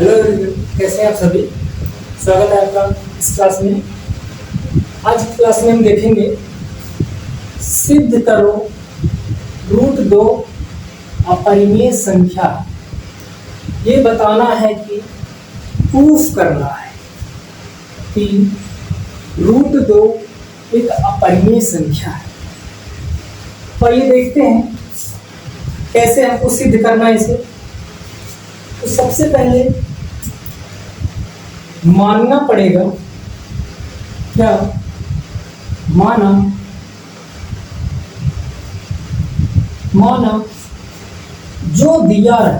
Hello everyone, कैसे हैं आप सभी। स्वागत है आपका इस क्लास में। आज की क्लास में हम देखेंगे सिद्ध करो √2 अपरिमेय संख्या। ये बताना है कि प्रूफ करना है कि √2 एक अपरिमेय संख्या है। तो ये देखते हैं कैसे हमको सिद्ध करना है इसे। तो सबसे पहले मानना पड़ेगा, क्या माना जो दिया है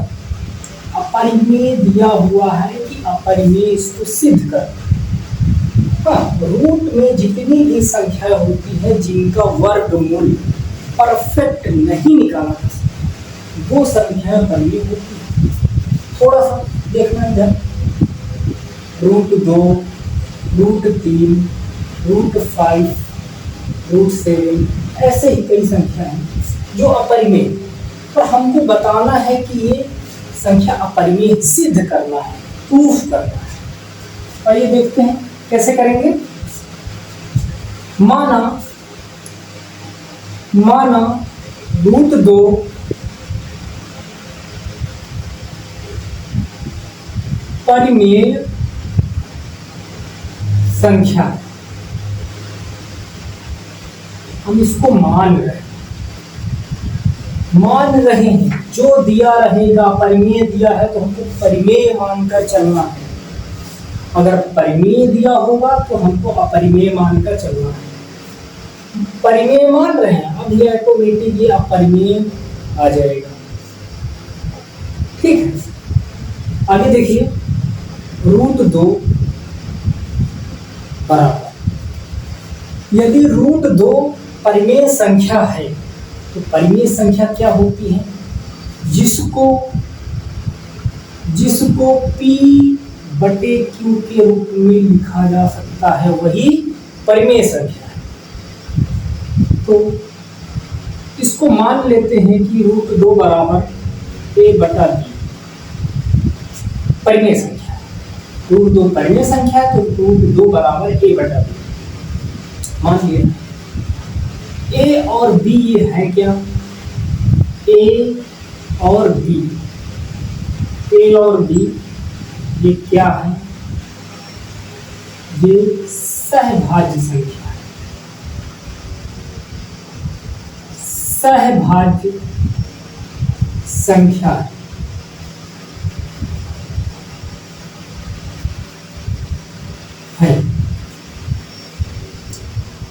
अपरिमेय दिया हुआ है कि अपरिमेय, इसको सिद्ध कर। रूट में जितनी भी संख्या होती है जिनका वर्गमूल परफेक्ट नहीं निकाला जा सकता, वो संख्या अपरिमेय होती है। थोड़ा सा देखना इधर, √2, √3, √5, √7, ऐसे ही कई संख्या हैं जो अपरिमेय। पर हमको बताना है कि ये संख्या अपरिमेय सिद्ध करना है, प्रूफ करना है। और ये देखते हैं कैसे करेंगे। माना √2 परिमेय संख्या, हम इसको मान रहे हैं। जो दिया रहेगा परिमेय दिया है तो हमको परिमेय मानकर चलना है। अगर परिमेय दिया होगा तो हमको अपरिमेय मानकर चलना है। परिमेय मान रहे हैं, अब ये ऑटोमेटिक ये अपरिमेय आ जाएगा। ठीक है, आगे देखिए, √2 बराबर, यदि √2 परिमेय संख्या है तो परिमेय संख्या क्या होती है, जिसको P/Q के रूप में लिखा जा सकता है, वही परिमेय संख्या है। तो इसको मान लेते हैं कि √2 बराबर A/B परिमेय संख्या है। √2 परिमेय संख्या है तो √2 बराबर A/B मान लिया। A और B ये है क्या, A और B ये क्या है, ये सहभाज्य संख्या है। सहभाज्य संख्या है।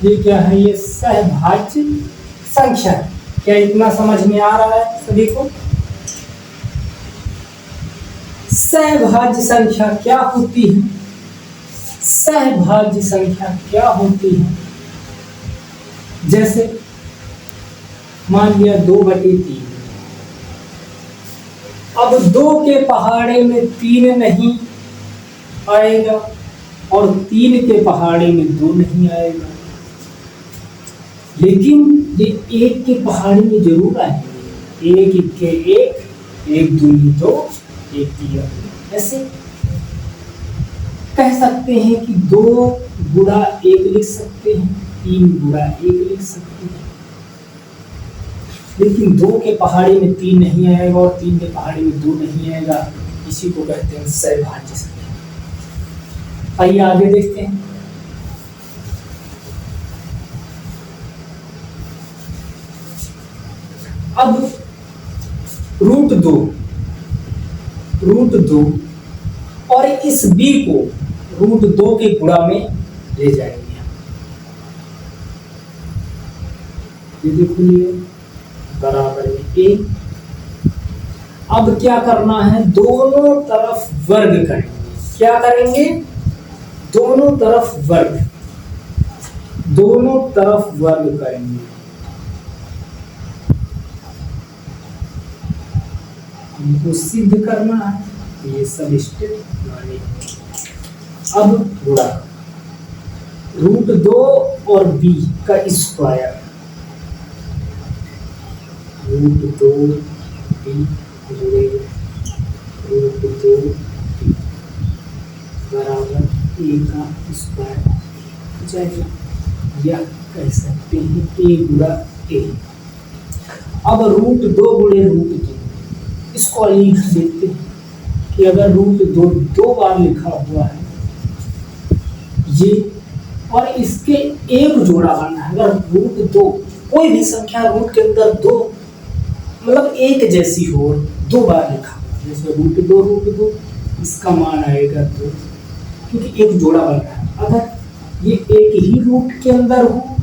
ये क्या है, ये सहभाज्य संख्या है। क्या इतना समझ में आ रहा है सभी को। सहभाज्य संख्या क्या होती है, सहभाज्य संख्या क्या होती है, जैसे मान लिया 2/3। अब 2 के पहाड़े में 3 नहीं आएगा और 3 के पहाड़े में 2 नहीं आएगा, लेकिन ये 1 के पहाड़ी में जरूर आएंगे। 1 के 1, 1 दूनी 2, 1 3। ऐसे कह सकते हैं कि 2 गुणा 1 लिख सकते हैं, 3 गुणा 1 लिख सकते हैं, लेकिन 2 के पहाड़ी में 3 नहीं आएगा और 3 के पहाड़ी में 2 नहीं आएगा। इसी को कहते हैं सहभाज्य संख्या। आइए आगे देखते हैं। अब √2 और इस B को √2 के गुणा में ले जाएंगे। ये देखो, ये बराबर में A। अब क्या करना है, दोनों तरफ वर्ग करेंगे। क्या करेंगे, दोनों तरफ वर्ग करेंगे। हमको सिद्ध करना है, तो ये सब स्टेप माने। अब गुणा √2 और B का स्क्वायर, √2 B √2 ए का स्क्वायर हो जाएगा, या कह सकते हैं ए गुणा ए। अब √2 गुणे √2 इसको लिख देते हैं कि अगर √2 दो बार लिखा हुआ है ये, और इसके एक जोड़ा बनना है। अगर √2 कोई भी संख्या रूट के अंदर दो मतलब एक जैसी हो, दो बार लिखा हुआ, जैसे √2 इसका मान आएगा 2, क्योंकि एक जोड़ा बन रहा है। अगर ये एक ही रूट के अंदर हो,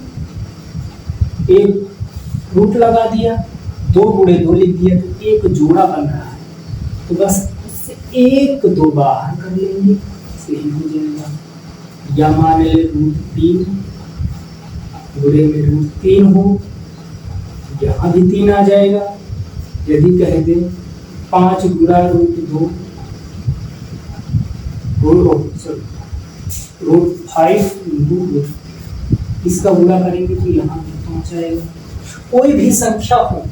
एक रूट लगा दिया, 2 गुणे 2 लिख दिया, तो एक जोड़ा बन रहा है, तो बस उससे 1 2 बाहर कर लेंगे, सही हो जाएगा। या माने √3 गुणे में √3 हो, यहाँ भी 3 आ जाएगा। यदि कह दे 5 गुणा √2 √5 इसका गुणा करेंगे तो यहाँ पे 5 आएगा। कोई भी संख्या हो,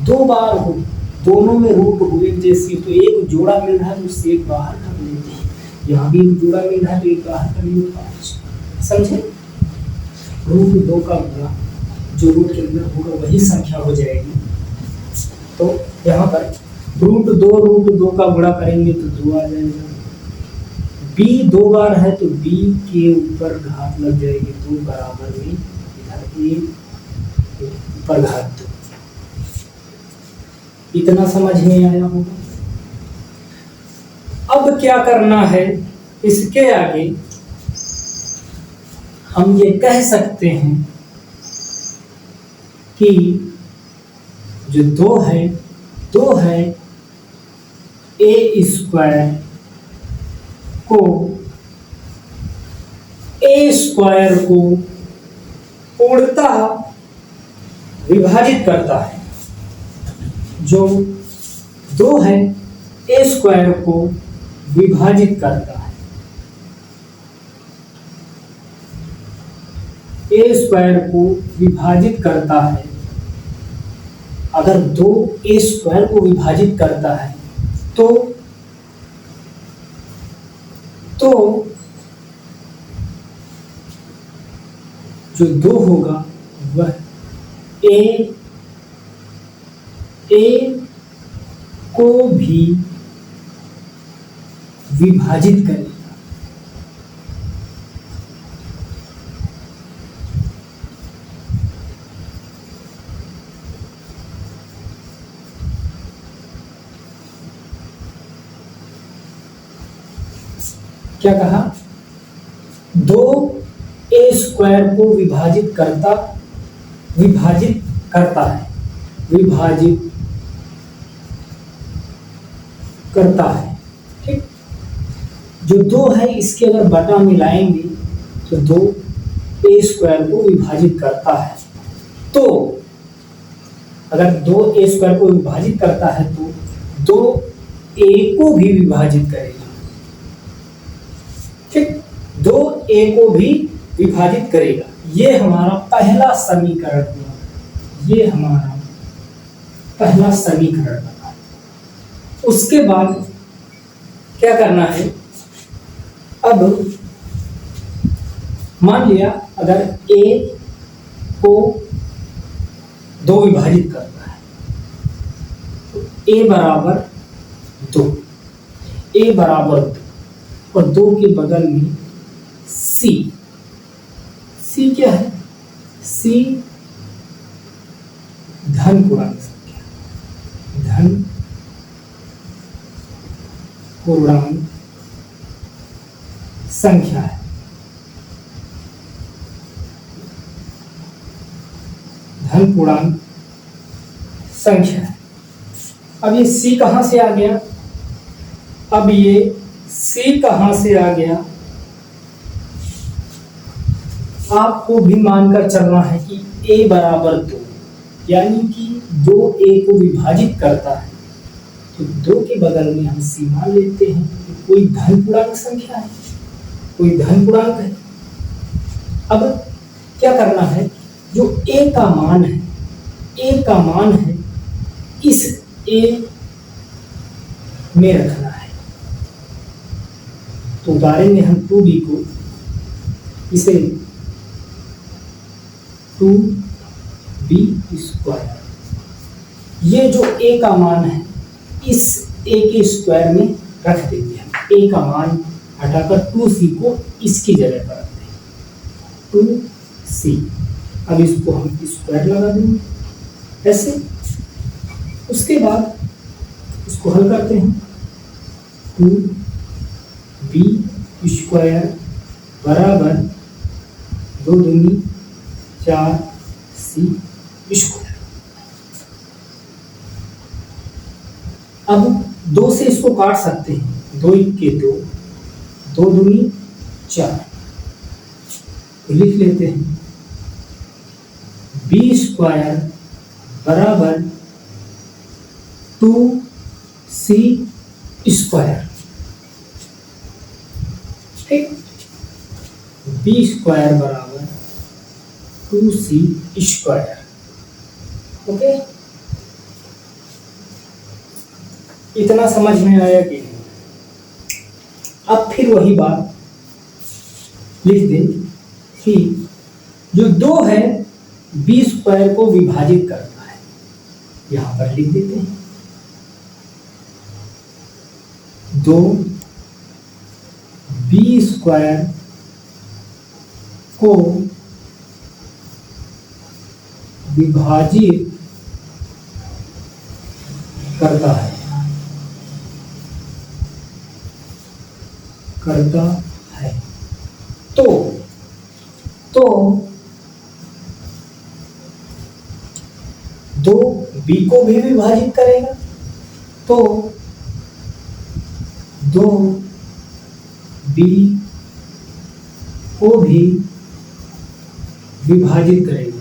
दो बार हो, दोनों में रूट हो एक जैसी, तो एक जोड़ा मिल रहा है तो उससे एक बाहर कर लेते हैं। यहाँ भी एक जोड़ा मिल रहा है तो एक बाहर कर लेंगे 5। समझे? √2 का गुणा जो रूट के अंदर होगा वही संख्या हो जाएगी। तो यहाँ पर √2 का गुणा करेंगे तो 2 आ जाएगा। b 2 बार है तो b के ऊपर घात लग जाएगी, 2 बराबर में इधर 1 ऊपर घात 2। इतना समझ में आया होगा। अब क्या करना है, इसके आगे हम ये कह सकते हैं कि जो 2 है a² को a² को पूर्णतः विभाजित करता है। जो 2 है a² को विभाजित करता है, a² को विभाजित करता है। अगर 2 a² को विभाजित करता है तो जो 2 होगा वह a को भी विभाजित करेगा। क्या कहा? 2 a² को विभाजित करता है, ठीक। जो 2 है इसके अगर बटा मिलाएंगे तो 2 a² को विभाजित करता है। तो अगर 2 a² को विभाजित करता है तो 2 a को भी विभाजित करेगा, ठीक। 2 a को भी विभाजित करेगा। ये हमारा पहला समीकरण हुआ, ये हमारा पहला समीकरण बना। उसके बाद क्या करना है, अब मान लिया अगर a को 2 विभाजित करता है तो a बराबर 2, और 2 के बगल में c क्या है? c धन पूर्णांक संख्या, धन पूर्णांक संख्या है। धन पूर्णांक संख्या है। अब ये c कहां से आ गया? अब ये c कहां से आ गया? आपको भी मानकर चलना है कि a बराबर 2, यानी कि 2 a को विभाजित करता है, तो 2 के बगल में हम c मान लेते हैं कि कोई धन पूर्णांक संख्या है, कोई धन पूर्णांक है। अब क्या करना है, जो a का मान है इस a में रखना है। तो उदाहरण में हम 2b को इसे 2b², ये जो a का मान है इस a के स्क्वायर में रख देंगे हम। a का मान हटाकर 2c को इसकी जगह पर रख देंगे 2c। अब इसको हम स्क्वायर लगा देंगे ऐसे। उसके बाद इसको हल करते हैं। 2b² बराबर 2 दूनी 4c²। अब 2 से इसको काट सकते हैं, 2 के 2, 2 दूनी 4, तो लिख लेते हैं b² बराबर 2c²। ठीक, b² बराबर 2c²। ओके, इतना समझ में आया कि नहीं? अब फिर वही बात लिख दें कि जो 2 है b² को विभाजित करता है, यहां पर लिख देते हैं 2 b² को विभाजित करता है, तो 2 b को भी विभाजित करेगा, तो 2 b को भी विभाजित करेगा।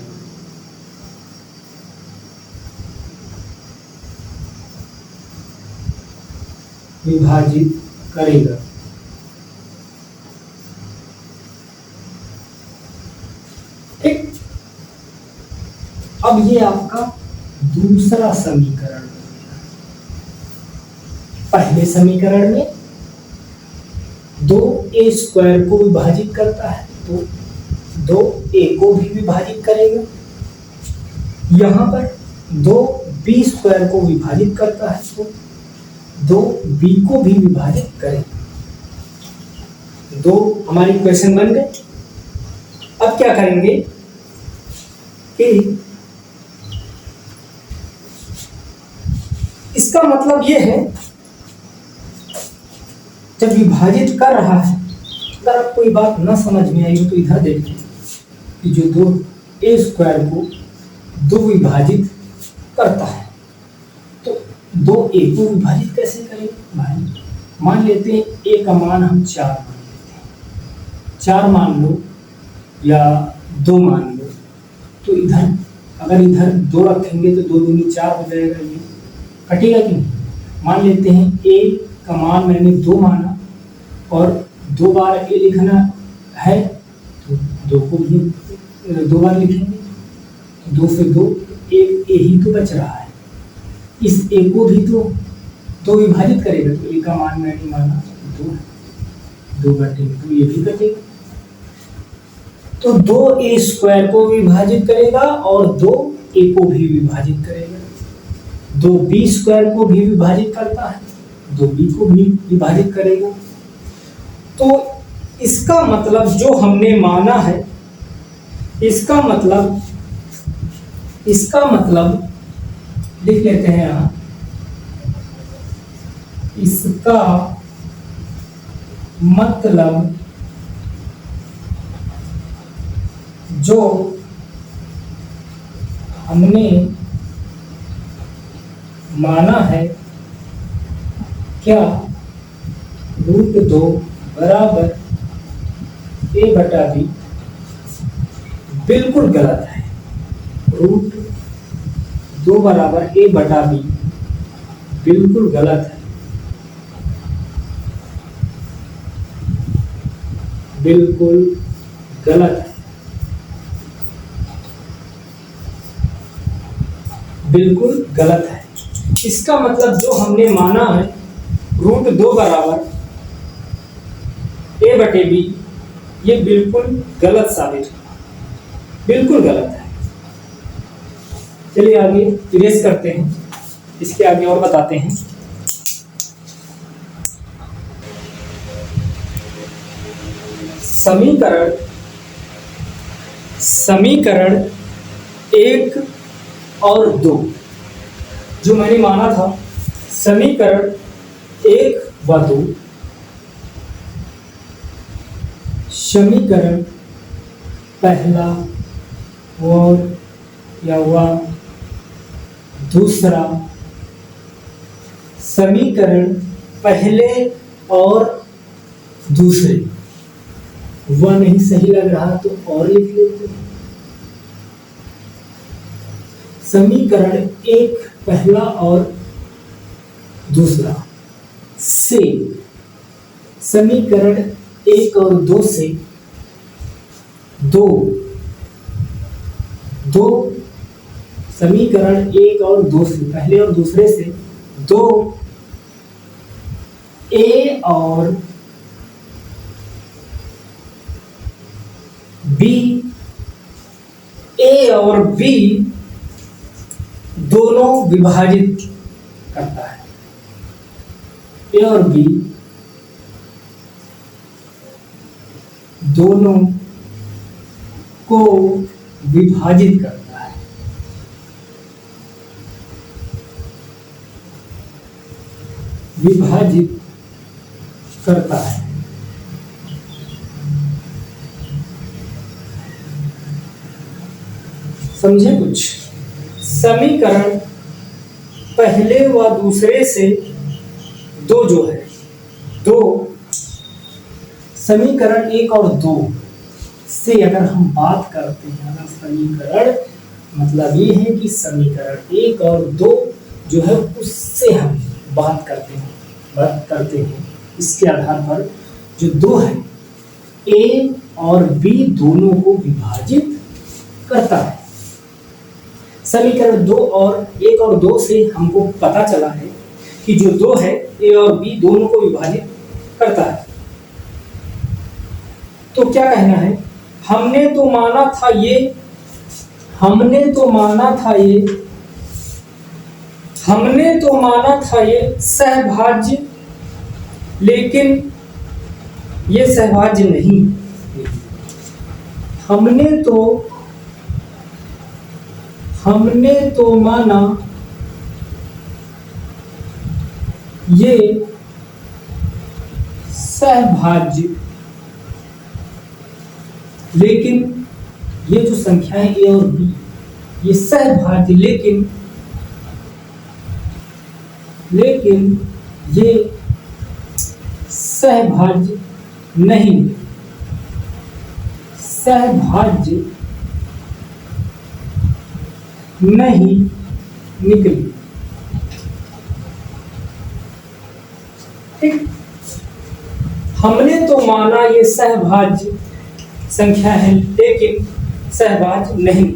ठीक, अब ये आपका दूसरा समीकरण। पहले समीकरण में 2a² को विभाजित करता है, तो 2a को भी विभाजित करेगा। यहां पर 2b² को विभाजित करता है, तो 2b को भी विभाजित करेगा। 2 हमारी इक्वेशन बन गए। अब क्या करेंगे कि इसका मतलब ये है, जब विभाजित कर रहा है, अगर आप कोई बात ना समझ में आई हो तो इधर देखिए कि जो 2a² को 2 विभाजित करता है, तो 2a को विभाजित कैसे करेंगे भाई? मान लेते हैं a का मान हम 4 मान लेते हैं, 4 मान लो या 2 मान लो, तो इधर अगर इधर 2 रखेंगे तो 2 दूनी 4 हो जाएगा, ये कटेगा कि नहीं? मान लेते हैं a का मान मैंने 2 माना और 2 बार a लिखना है, तो 2 को भी 2 बार लिखेंगे, 2 से 2 a ही तो बच रहा है। इस a को भी तो विभाजित करेगा, तो a का मान मैंने माना 2 है, 2 कटेगा तो ये भी कटेगा। तो 2a² को विभाजित करेगा और 2a को भी विभाजित करेगा। 2b² को भी विभाजित करता है, 2b को भी विभाजित करेगा। तो इसका मतलब जो हमने माना है, इसका मतलब लिख लेते हैं यहाँ, इसका मतलब जो हमने माना है क्या, √2 बराबर a/b बिल्कुल गलत है। √2 बराबर a/b बिल्कुल गलत है, बिल्कुल गलत है, बिल्कुल गलत है। इसका मतलब जो हमने माना है √2 बराबर a/b ये बिल्कुल गलत साबित हुआ, बिल्कुल गलत है। चलिए आगे इरेज करते हैं, इसके आगे और बताते हैं। समीकरण समीकरण 1 और 2 जो मैंने माना था, समीकरण 1 व 2, समीकरण पहला और या हुआ दूसरा, समीकरण पहले और दूसरे, वह नहीं सही लग रहा तो और लिख लेते हैं। समीकरण 1 पहला और दूसरा से, समीकरण 1 और 2 से दो समीकरण 1 और 2 से, पहले और दूसरे से 2 ए और बी, ए और बी दोनों विभाजित करता है। ए और बी दोनों को विभाजित करता है। विभाजित करता है। समझे कुछ? समीकरण पहले व दूसरे से दो जो है, दो समीकरण 1 और 2 से अगर हम बात करते हैं, अगर समीकरण मतलब ये है कि समीकरण 1 और 2 जो है उससे हम बात करते हैं, इसके आधार पर जो 2 है ए और बी दोनों को विभाजित करता है। समीकरण 2 और 1 और 2 से हमको पता चला है कि जो 2 है ए और बी दोनों को विभाजित करता है। तो क्या कहना है, हमने तो माना था ये सहभाज्य, लेकिन ये सहभाज्य नहीं। हमने तो माना ये सहभाज्य, लेकिन ये जो संख्या है ए और बी ये सहभाज्य, लेकिन ये सहभाज्य नहीं, सहभाज्य नहीं निकली। ठीक, हमने तो माना ये सहभाज्य संख्या है लेकिन सहभाज्य नहीं।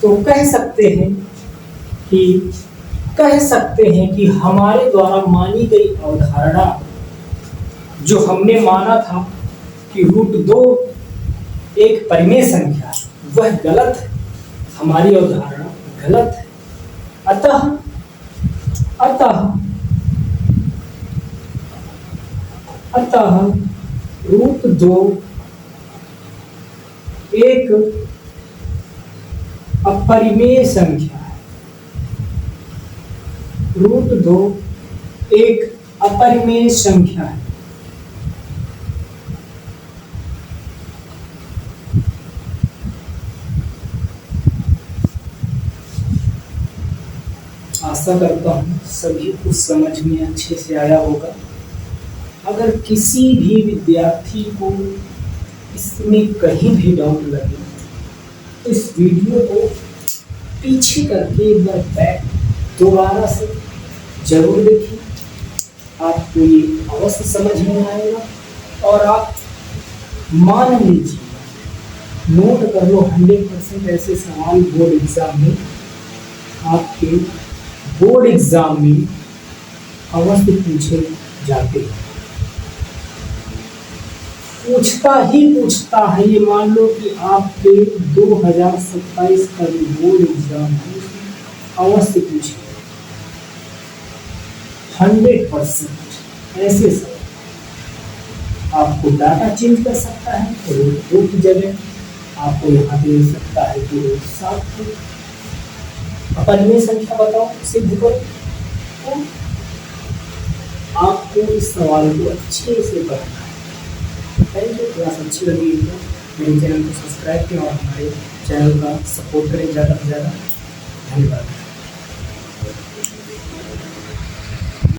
तो कह सकते हैं कि हमारे द्वारा मानी गई अवधारणा जो हमने माना था कि √2 एक परिमेय संख्या है, वह गलत है, हमारी अवधारणा गलत है। अतः √2 एक अपरिमेय संख्या है। √2 एक अपरिमेय संख्या है। आशा करता हूँ सभी कुछ समझ में अच्छे से आया होगा। अगर किसी भी विद्यार्थी को इसमें कहीं भी डाउट लगे तो इस वीडियो को पीछे करके एक बार बैक दोबारा से जरूर देखिए, आपको ये अवश्य समझ में आएगा। और आप मान लीजिए, नोट कर लो, 100% ऐसे सवाल बोर्ड एग्जाम में, आपके बोर्ड एग्जाम में अवश्य पूछे जाते हैं। पूछता ही पूछता है। ये मान लो कि आपके 2027 का जो बोर्ड एग्जाम है उसमें अवश्य पूछेगा 100% ऐसे सवाल। आपको डाटा चेंज कर सकता है तो 2 की जगह आपको यहाँ दे सकता है कि 7 को अपरिमेय संख्या बताओ सिद्ध करो। तो आपको इस सवाल को अच्छे से पढ़ना है। Thank you. क्लास अच्छी लगी तो मेरे चैनल को सब्सक्राइब करें और हमारे चैनल का सपोर्ट करें ज़्यादा से ज़्यादा। धन्यवाद।